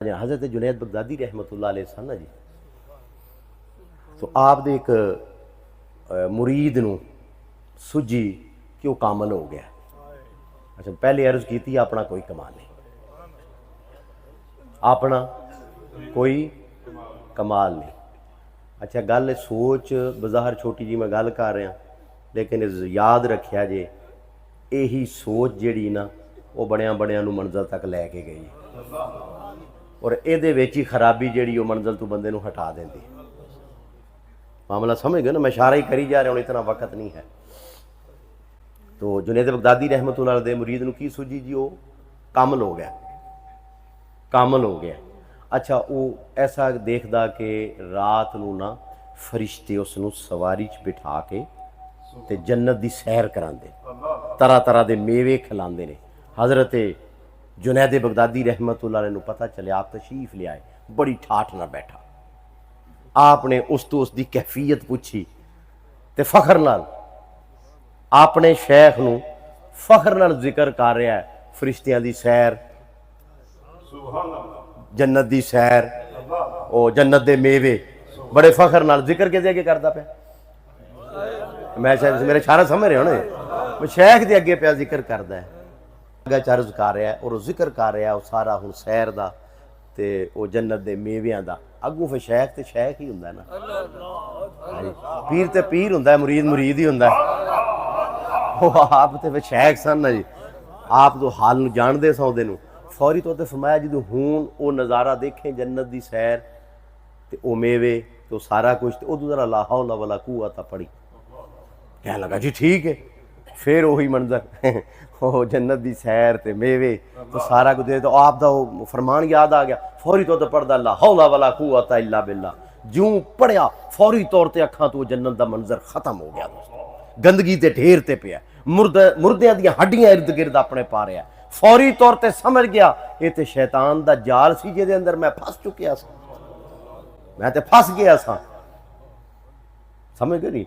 हज़रत जुनैद बगदादी रहमतुल्लाह अलैह सन जी, तो आप दे एक मुरीद नूं सुझी कि वह कामल हो गया। अच्छा, पहले अर्ज की थी अपना कोई कमाल नहीं, अपना कोई कमाल नहीं। अच्छा, गल सोच बाज़ार छोटी जी मैं गल कर रहा, लेकिन याद रखिया जे यही सोच जी ना वो बड़िया बड़िया मंजिल तक लैके गई, और ये खराबी जी मंजिल तो बंदे नूं हटा देंदी। मामला समझ गए ना, मैं इशारा ही करी जा रहा हूँ, इतना वक्त नहीं है। तो जुनैद बगदादी रहमतुल्लाह अलैह दे मुरीद नूं की सूझी जी, वो कामल हो गया, कामल हो गया। अच्छा, वो ऐसा देखदा कि रात नूं ना फरिश्ते उसनूं सवारी च बिठा के ते जन्नत दी सैर करांदे, तरह तरह के मेवे खिलाते हैं। हज़रत जुनैद बगदादी रहमतुल्लाह अलैह नूं पता चलिया, आप तशरीफ ले आए, बड़ी ठाठ ना बैठा। आपने उस तो उसकी कैफियत पूछी तो फखर नाल अपने शेख नूं फखर नाल जिक्र कर रहा है, फरिश्तियां दी सैर, जन्नत दी सैर, ओ जन्नत दे मेवे, बड़े फखर नाल जिक्र के अगे करता पे। मैं शायद मेरे इशारा समझ रहे हो ना, मैं शेख के अगे पिया जिक्र करता है, अगे अर्ज कर रहा है और जिक्र कर रहा है वो सारा हुण सैर दा ते वो जन्नत दे मेवियां दा। अगू फिर शेख तो शेख ही हुंदा ना, पीर तो पीर हुंदा, मुरीद मुरीद ही हुंदा। आप तो फिर शेख सन ना जी, आप तो हाल जानते सन उहदे नूं। फौरी तौर पर फरमाया जो हूँ वो नज़ारा देखें जन्नत दी सैर ते वो मेवे तो सारा कुछ, तो उदू जरा ला हौला वला कुव्वता पड़ी। कह लगा जी ठीक है, फिर वही मंजर वो जन्नत दी सैर ते मेवे तो सारा कुछ, तो आप दा वो फरमान याद आ गया। फौरी तौर पर पढ़दा ला हौला वला कुव्वता इल्ला बिल्ला, ज्यों पढ़िया फौरी तौर पर अखां तो जन्नत दा मंजर खत्म हो गया। दोस्तों, गंदगी ते ढेर ते पिया, मुर्दियां दी हड्डियां इर्द गिर्द अपने पा रहा। फौरी तौर पर समझ गया ये तो शैतान दा जाल सी जिहदे अंदर मैं फस चुकिया सा, मैं तो फस गया सा। समझ गए नहीं,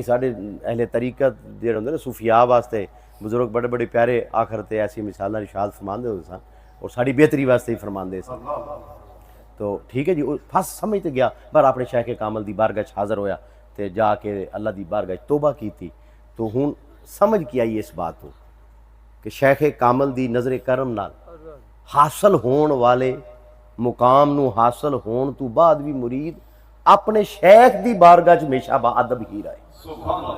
साढ़े अहले तरीकत जो होंगे ना सूफिया वास्ते बुजुर्ग बड़े बड़े प्यारे आखिर ते ऐसी मिसाल इरशाद फरमाते होते सन, और साड़ी बेहतरी वास्ते ही फरमाते सन। तो ठीक है जी, वो फस समझ तो गया, पर अपने शेख कामल की बारगाह हाज़र होया तो जाके अल्लाह की बारगाह तौबा की थी। तो हुण समझ के आई इस बात को कि शेख कामल की नज़र करम नाल हासिल होने वाले मुकाम नूं हासिल होने तो बाद भी मुरीद अपने शेख की बारगाह हमेशा बाअदब ही रहे।